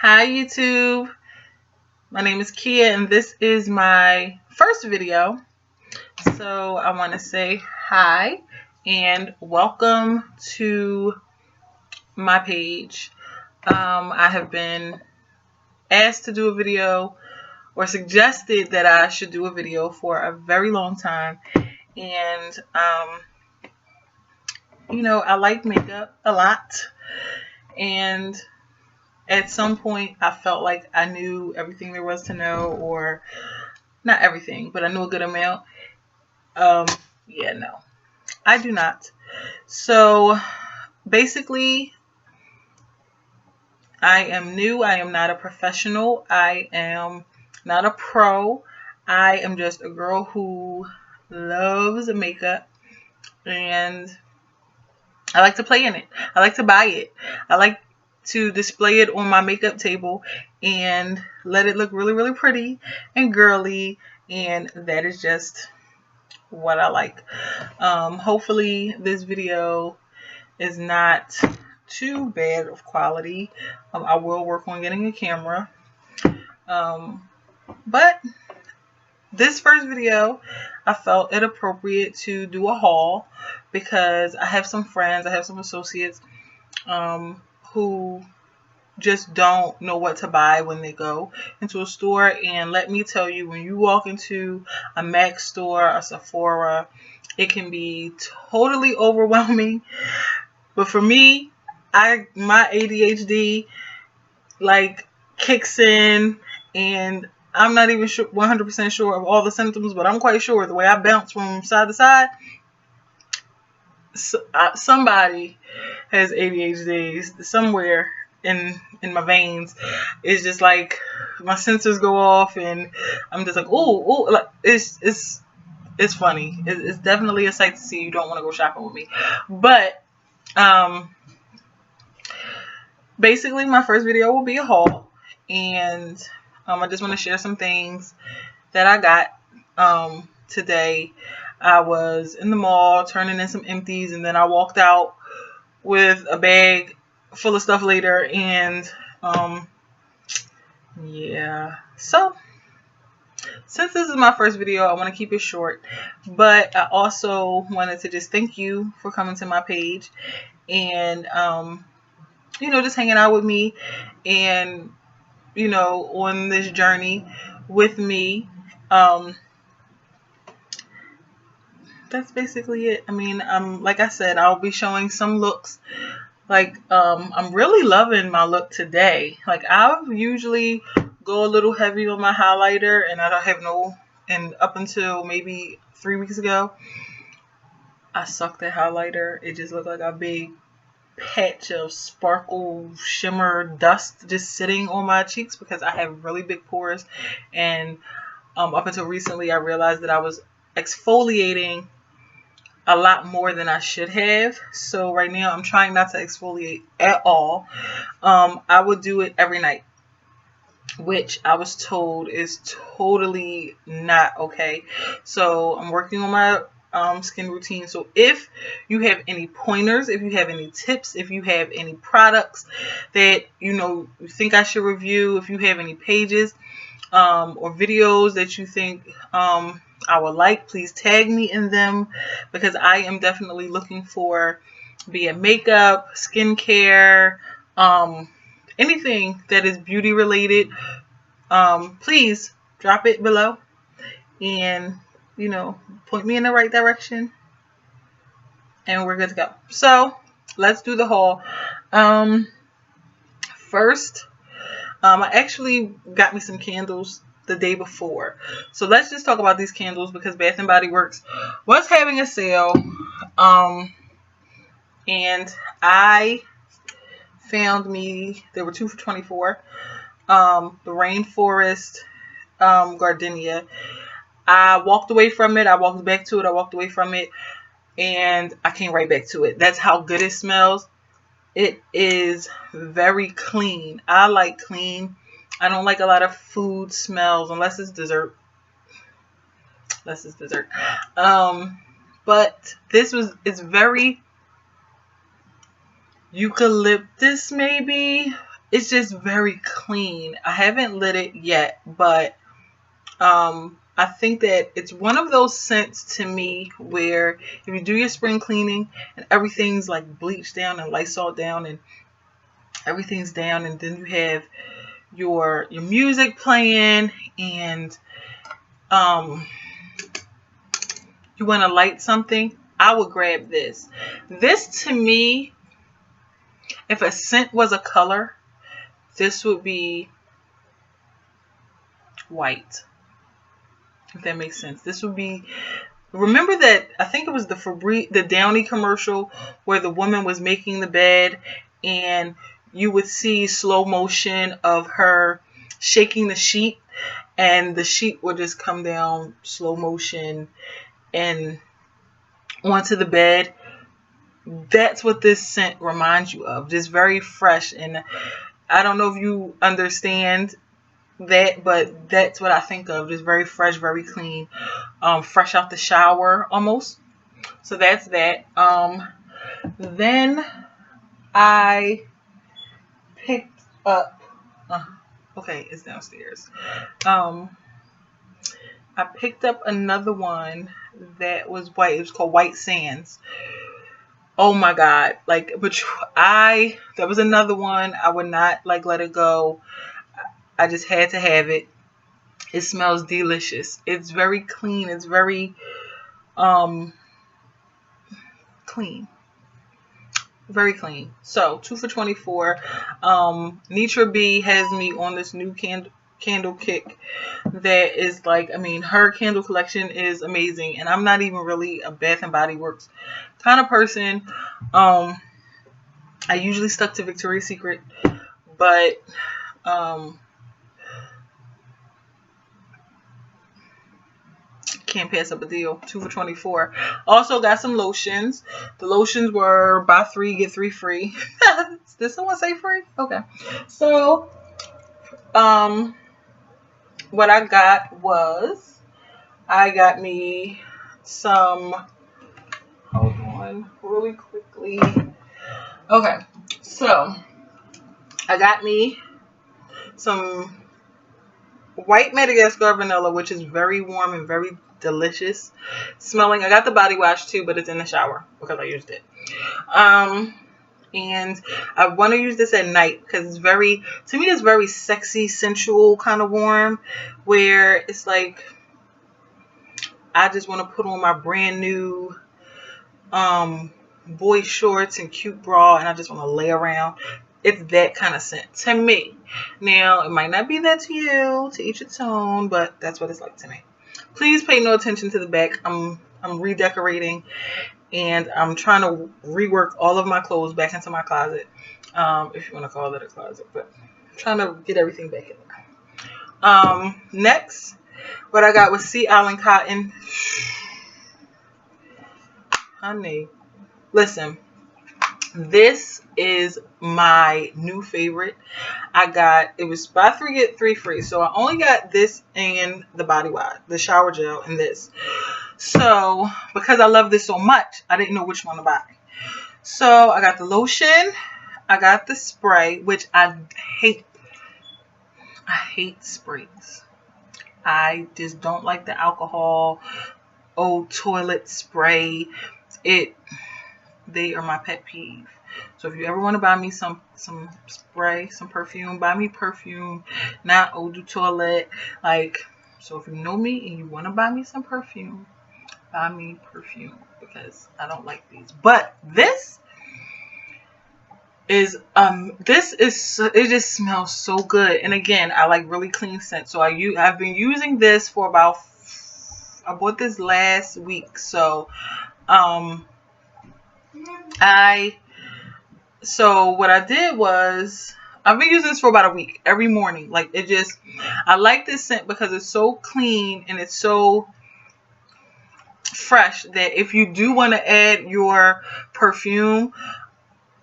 Hi YouTube, my name is Kia and this is my first video. So I want to say hi and welcome to my page. I have been asked to do a video or suggested that I should do a video for a very long time. And I like makeup a lot, and at some point I felt like I knew everything there was to know, or not everything, but I knew a good amount. Um, yeah, no, I do not. So basically, I am new. I am not a professional. I am not a pro. I am just a girl who loves makeup, and I like to play in it. I like to buy it. I like to display it on my makeup table and let it look really, really pretty and girly. And that is just what I like. Hopefully this video is not too bad of quality. I will work on getting a camera. But this first video, I felt it appropriate to do a haul because I have some friends, I have some associates who just don't know what to buy when they go into a store. And let me tell you, when you walk into a MAC store, a Sephora, it can be totally overwhelming. But for me, my ADHD kicks in, and I'm not even 100% sure of all the symptoms, but I'm quite sure the way I bounce from side to side, somebody has ADHD somewhere in my veins. It's just like my sensors go off, and I'm just like, oh, like it's funny. It's definitely a sight to see. You don't want to go shopping with me, but basically my first video will be a haul, and I just want to share some things that I got today. I was in the mall turning in some empties, and then I walked out with a bag full of stuff later. And yeah, so since this is my first video, I want to keep it short, but I also wanted to just thank you for coming to my page and just hanging out with me, and on this journey with me. That's basically it. I mean, like I said, I'll be showing some looks. I'm really loving my look today. Like, I usually go a little heavy on my highlighter, and I don't have and up until maybe 3 weeks ago, I sucked at highlighter. It just looked like a big patch of sparkle shimmer dust just sitting on my cheeks because I have really big pores. And up until recently, I realized that I was exfoliating a lot more than I should have. So right now I'm trying not to exfoliate at all. I would do it every night, which I was told is totally not okay. So I'm working on my skin routine. So if you have any pointers, if you have any tips, if you have any products that you think I should review, if you have any pages or videos that you think I would like, please tag me in them, because I am definitely looking for, be it makeup, skincare, anything that is beauty related. Please drop it below and point me in the right direction, and we're good to go. So let's do the haul. First, I actually got me some candles the day before. So let's just talk about these candles because Bath and Body Works was having a sale. And I found there were 2 for $24. The Rainforest Gardenia. I walked away from it. I walked back to it. I walked away from it. And I came right back to it. That's how good it smells. It is very clean. I like clean. I don't like a lot of food smells unless it's dessert. But it's very eucalyptus maybe. it's just very clean. I haven't lit it yet, but I think that it's one of those scents to me where if you do your spring cleaning and everything's like bleached down and Lysol down and everything's down, and then you have your music playing, and um you want to light something, I would grab this. This to me, if a scent was a color, this would be white. If that makes sense. This would be, remember that, I think it was the Downy commercial where the woman was making the bed and you would see slow motion of her shaking the sheet and the sheet would just come down slow motion and onto the bed. That's what this scent reminds you of. Just very fresh. And I don't know if you understand that, but that's what I think of. Just very fresh, very clean, fresh out the shower almost. So that's that. Then I picked up. Okay, it's downstairs. I picked up another one that was white. It was called White Sands. Oh my God! Like, but that was another one. I would not like let it go. I just had to have it. It smells delicious. It's very clean. It's very clean. Very clean. So 2 for $24. Nitra B has me on this new candle kick that is like, I mean, her candle collection is amazing, and I'm not even really a Bath and Body Works kind of person. I usually stuck to Victoria's Secret, but can't pass up a deal. 2 for $24. Also got some lotions. The lotions were buy 3 get 3 free. Did someone say free? Okay. So what I got was, I got me some, hold on really quickly. Okay, so I got me some white Madagascar vanilla, which is very warm and very delicious smelling. I got the body wash too, but it's in the shower because I used it. And I want to use this at night because it's very, to me, it's very sexy, sensual, kind of warm, where it's like I just want to put on my brand new boy shorts and cute bra, and I just want to lay around. It's that kind of scent to me. Now, it might not be that to you, to each its own, but that's what it's like to me. Please pay no attention to the back. I'm redecorating, and I'm trying to rework all of my clothes back into my closet, if you want to call it a closet, but I'm trying to get everything back in there. Next, what I got was Sea Island Cotton. Honey, listen, this is my new favorite. It was buy 3 get 3 free. So I only got this and the body wash, the shower gel, and this. So because I love this so much, I didn't know which one to buy. So I got the lotion, I got the spray, which I hate. I hate sprays. I just don't like the alcohol, old toilet spray. They are my pet peeve. So if you ever want to buy me some spray, some perfume, buy me perfume, not eau de toilette. Like, so if you know me and you want to buy me some perfume, buy me perfume, because I don't like these. But this is it just smells so good. And again, I like really clean scent. So I've been using this for about, I bought this last week. So so what I did was, I've been using this for about a week every morning. Like, I like this scent because it's so clean and it's so fresh that if you do want to add your perfume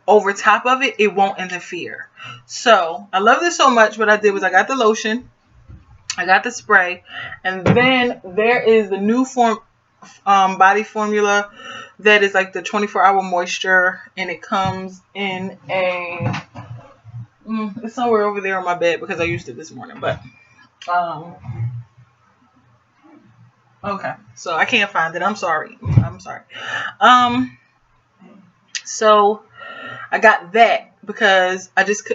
over top of it, it won't interfere. So I love this so much. What I did was I got the lotion, I got the spray, and then there is the new body formula that is like the 24-hour moisture, and it comes in a It's somewhere over there on my bed because I used it this morning. But um, okay, so I can't find it. I'm sorry. I'm sorry. Um, so I got that because I just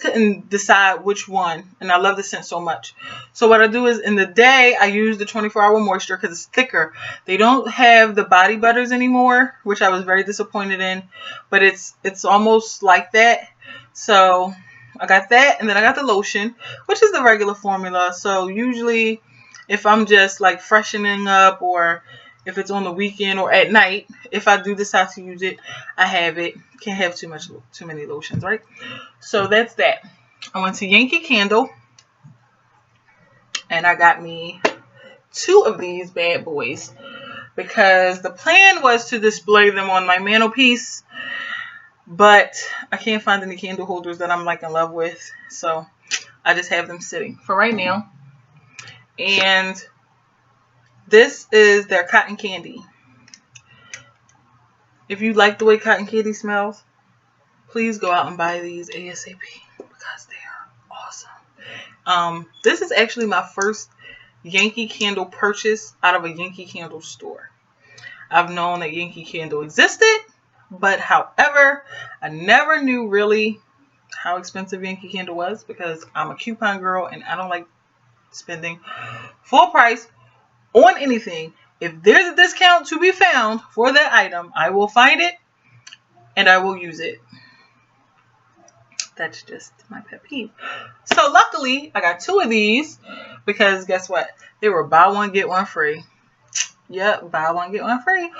couldn't decide which one, and I love the scent so much. So what I do is in the day I use the 24-hour moisture because it's thicker. They don't have the body butters anymore, which I was very disappointed in, but it's almost like that. So I got that, and then I got the lotion, which is the regular formula. So usually if I'm just like freshening up, or if it's on the weekend or at night, if I do decide to use it, I have it. Can't have too many lotions, right? So that's that. I went to Yankee Candle and I got me 2 of these bad boys because the plan was to display them on my mantelpiece, but I can't find any candle holders that I'm like in love with, so I just have them sitting for right now. And this is their cotton candy. If you like the way cotton candy smells, please go out and buy these ASAP because they are awesome. This is actually my first Yankee Candle purchase out of a Yankee Candle store. I've known that Yankee Candle existed, but however, I never knew really how expensive Yankee Candle was because I'm a coupon girl and I don't like spending full price on anything. If there's a discount to be found for that item, I will find it and I will use it. That's just my pet peeve. So luckily, I got 2 of these because guess what? They were buy one, get one free. Yep, buy one, get one free.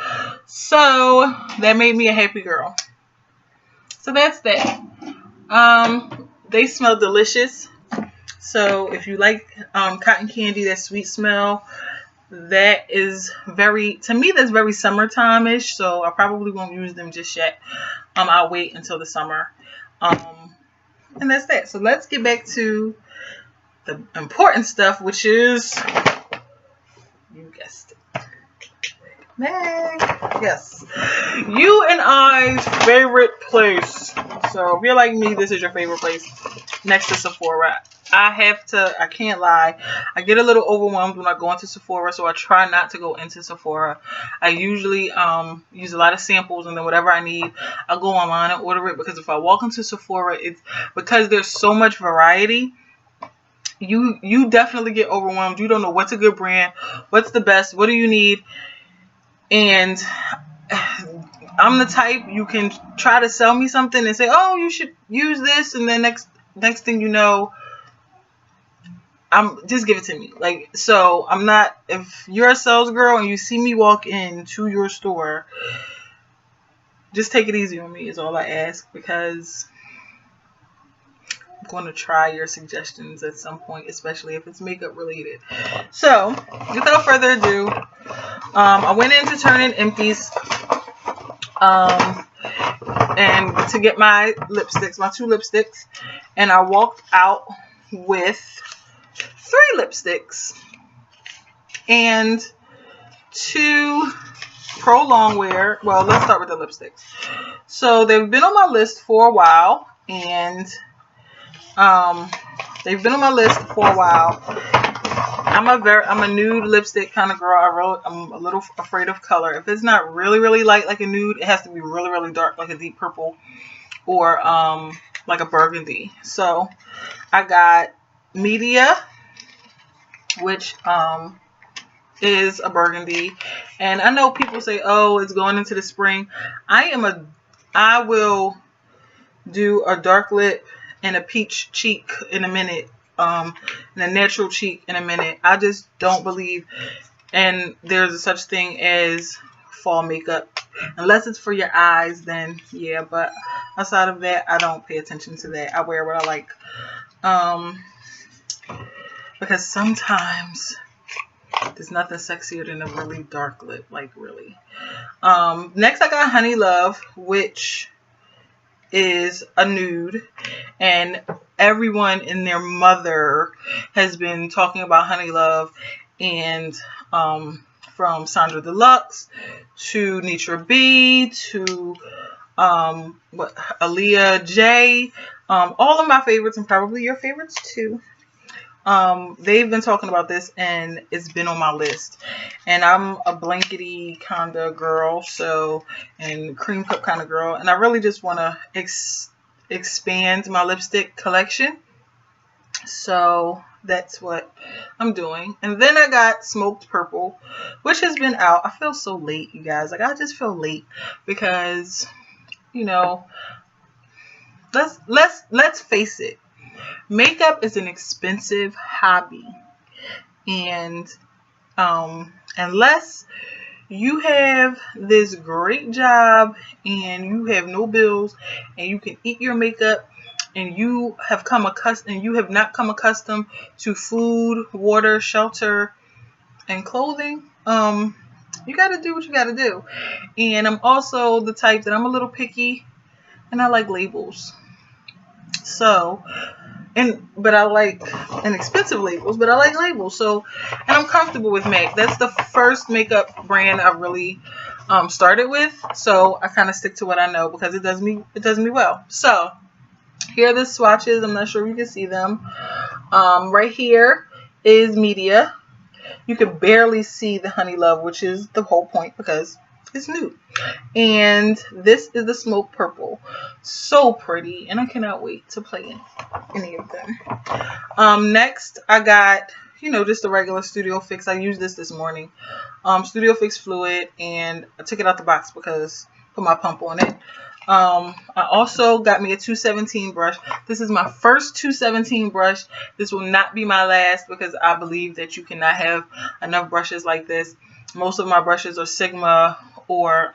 So that made me a happy girl. So that's that. They smell delicious. So if you like cotton candy, that sweet smell, that is to me, that's very summertime-ish. So I probably won't use them just yet. I'll wait until the summer. And that's that. So let's get back to the important stuff, which is, you guessed it, Meg. Yes. You and I's favorite place. So if you're like me, this is your favorite place next to Sephora. I can't lie. I get a little overwhelmed when I go into Sephora, so I try not to go into Sephora. I usually use a lot of samples, and then whatever I need, I'll go online and order it, because if I walk into Sephora, it's because there's so much variety. You definitely get overwhelmed. You don't know what's a good brand, what's the best, what do you need. And I'm the type, you can try to sell me something and say, oh, you should use this, and then next thing you know, just give it to me. Like, so I'm not, if you're a sales girl and you see me walk into your store, just take it easy on me is all I ask, because I'm going to try your suggestions at some point, especially if it's makeup related. So without further ado, I went in to turn in empties and to get my lipsticks, my 2 lipsticks, and I walked out with 3 lipsticks and 2 Pro Longwear. Well, let's start with the lipsticks. So they've been on my list for a while, and they've been on my list for a while. I'm a nude lipstick kind of girl. I'm a little afraid of color. If it's not really, really light like a nude, it has to be really, really dark like a deep purple, or like a burgundy. So I got Media, which is a burgundy, and I know people say, oh, it's going into the spring. I will do a dark lip and a peach cheek in a minute, and a natural cheek in a minute. I just don't believe, and there's such thing as fall makeup unless it's for your eyes, then yeah, but outside of that, I don't pay attention to that. I wear what I like, because sometimes there's nothing sexier than a really dark lip, like really. Next I got Honey Love, which is a nude, and everyone and their mother has been talking about Honey Love, and from Sandra Deluxe to Nitra B to Aaliyah J. All of my favorites and probably your favorites too. They've been talking about this and it's been on my list. And I'm a blankety kind of girl, so, and cream cup kind of girl. And I really just want to expand my lipstick collection. So that's what I'm doing. And then I got Smoked Purple, which has been out. I feel so late, you guys. Like, I just feel late because, you know, let's face it. Makeup is an expensive hobby. And unless you have this great job and you have no bills and you can eat your makeup and you have not come accustomed to food, water, shelter, and clothing, you got to do what you got to do. And I'm also the type that I'm a little picky and I like labels. So, but I like inexpensive labels, but I like labels. So, and I'm comfortable with MAC. That's the first makeup brand I really started with. So I kind of stick to what I know because it does me well. So here are the swatches. I'm not sure if you can see them. Right here is Media. You can barely see the Honey Love, which is the whole point because it's nude. And this is the Smoke Purple. So pretty. And I cannot wait to play in any of them. Next, I got, just the regular Studio Fix. I used this morning. Studio Fix Fluid. And I took it out the box because I put my pump on it. I also got me a 217 brush. This is my first 217 brush. This will not be my last because I believe that you cannot have enough brushes like this. Most of my brushes are Sigma or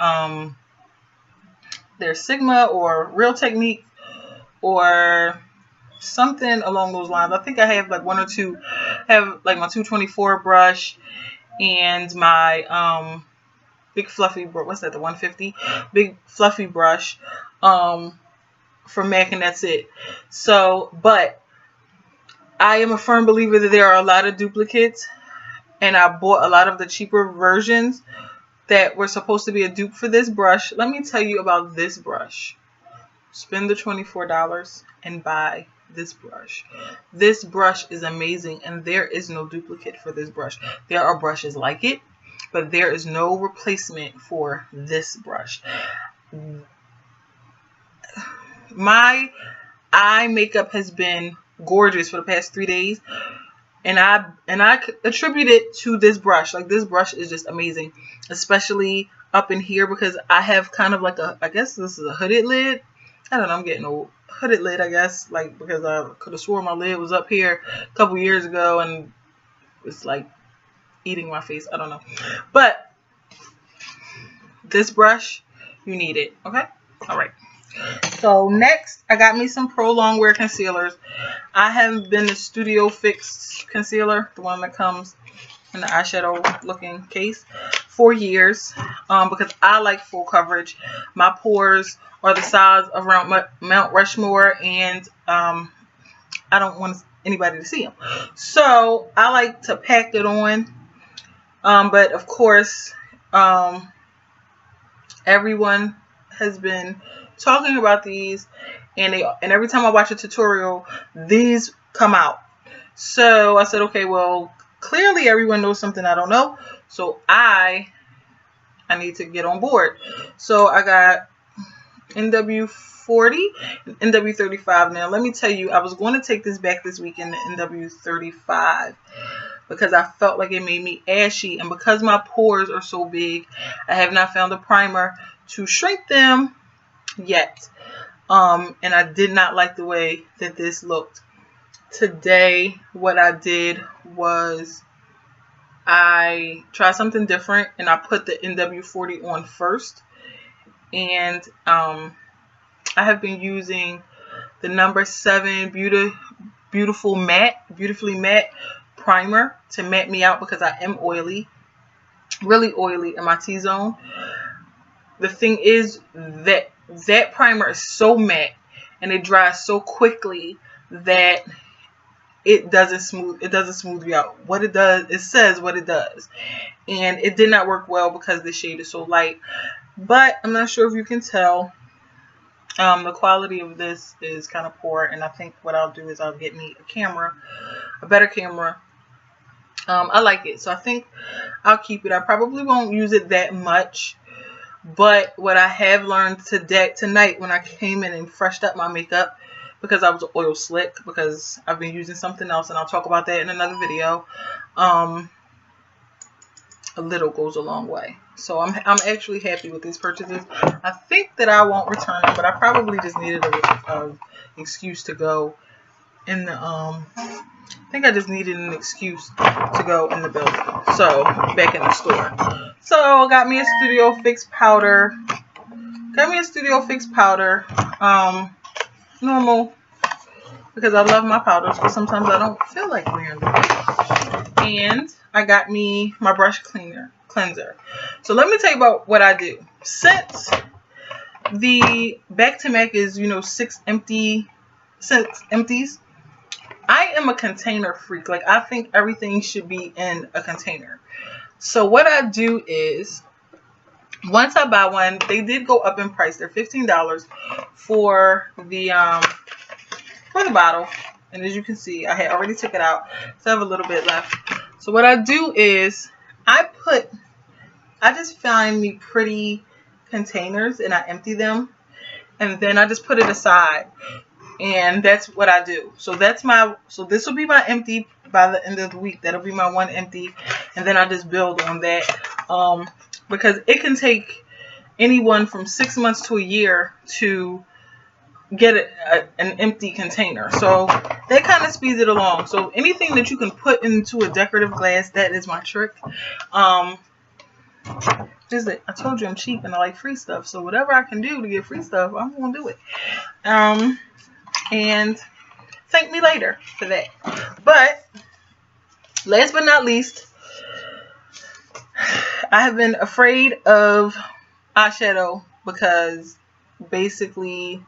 they're Sigma or Real Technique or something along those lines. I think I have like one or two. I have like my 224 brush and my big fluffy brush. What's that? The 150 big fluffy brush from MAC, and that's it. So, but I am a firm believer that there are a lot of duplicates, and I bought a lot of the cheaper versions that were supposed to be a dupe for this brush. Let me tell you about this brush. Spend the $24 and buy this brush. This brush is amazing, and there is no duplicate for this brush. There are brushes like it, but there is no replacement for this brush. My eye makeup has been gorgeous for the past 3 days, and I attribute it to this brush. Like, this brush is just amazing, especially up in here because I have kind of like I guess this is a hooded lid. I don't know, I'm getting a hooded lid, I guess, like, because I could have sworn my lid was up here a couple years ago and it's like eating my face. I don't know. But this brush, you need it. Okay? All right. So next, I got me some Pro Longwear concealers. I have been the Studio Fix concealer, the one that comes in the eyeshadow looking case, for years because I like full coverage. My pores are the size of around Mount Rushmore, and I don't want anybody to see them. So I like to pack it on. But of course, everyone has been talking about these, and every time I watch a tutorial, these come out. So I said, okay, well, clearly everyone knows something I don't know, so I need to get on board. So I got NW40 and NW35. Now, let me tell you, I was going to take this back this weekend, the NW35, because I felt like it made me ashy, and because my pores are so big, I have not found a primer to shrink them yet. And I did not like the way that this looked. Today, what I did was I tried something different, and I put the NW40 on first. And I have been using the number 7 Beautifully Matte primer to matte me out because I am oily, really oily in my T-zone. The thing is that primer is so matte and it dries so quickly that it doesn't smooth you out. What it does, it says what it does. And it did not work well because the shade is so light. But I'm not sure if you can tell. The quality of this is kind of poor, and I think what I'll do is I'll get me a camera, a better camera. I like it, so I think I'll keep it. I probably won't use it that much, but what I have learned tonight when I came in and freshed up my makeup, because I was oil slick, because I've been using something else, and I'll talk about that in another video. A little goes a long way. So I'm actually happy with these purchases. I think that I won't return them, but I probably just needed a excuse to go in the I think I just needed an excuse to go in the building. So back in the store. So got me a Studio Fix powder. Normal, because I love my powders, but sometimes I don't feel like wearing them. And I got me my brush cleanser. So let me tell you about what I do. Since the back to Mac is, 6 empties, I am a container freak. Like, I think everything should be in a container. So what I do is, once I buy one, they did go up in price. They're $15 for the bottle. And as you can see, I had already took it out, so I have a little bit left. So what I do is I just find me pretty containers and I empty them, and then I just put it aside, and that's what I do. So this will be my empty by the end of the week. That'll be my one empty, and then I just build on that, because it can take anyone from 6 months to a year to get an empty container. So that kind of speeds it along. So anything that you can put into a decorative glass, that is my trick. I told you I'm cheap and I like free stuff. So whatever I can do to get free stuff, I'm going to do it. And thank me later for that. But last but not least, I have been afraid of eyeshadow because basically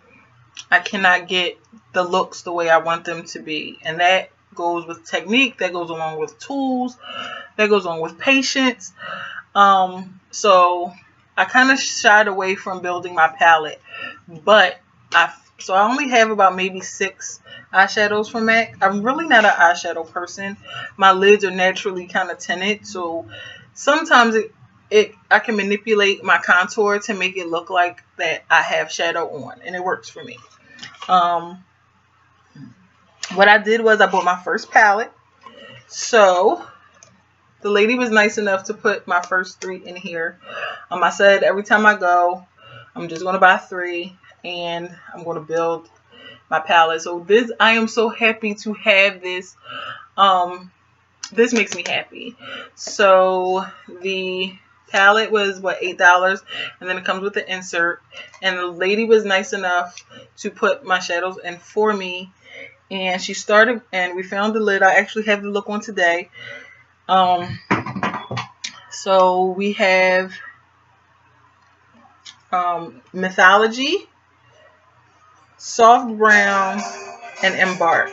I cannot get the looks the way I want them to be. And that goes with technique, that goes along with tools, that goes on with patience. So I kind of shied away from building my palette. But I only have about maybe 6 eyeshadows from MAC. I'm really not an eyeshadow person. My lids are naturally kind of tinted, so sometimes I can manipulate my contour to make it look like that I have shadow on, and it works for me. What I did was I bought my first palette. So the lady was nice enough to put my first 3 in here. I said every time I go, I'm just going to buy 3 and I'm going to build my palette. So I am so happy to have this. This makes me happy. So the palette was $8, and then it comes with the insert, and the lady was nice enough to put my shadows in for me, and she started, and we found the lid. I actually have the look on today. So we have Mythology, Soft Brown, and Embark.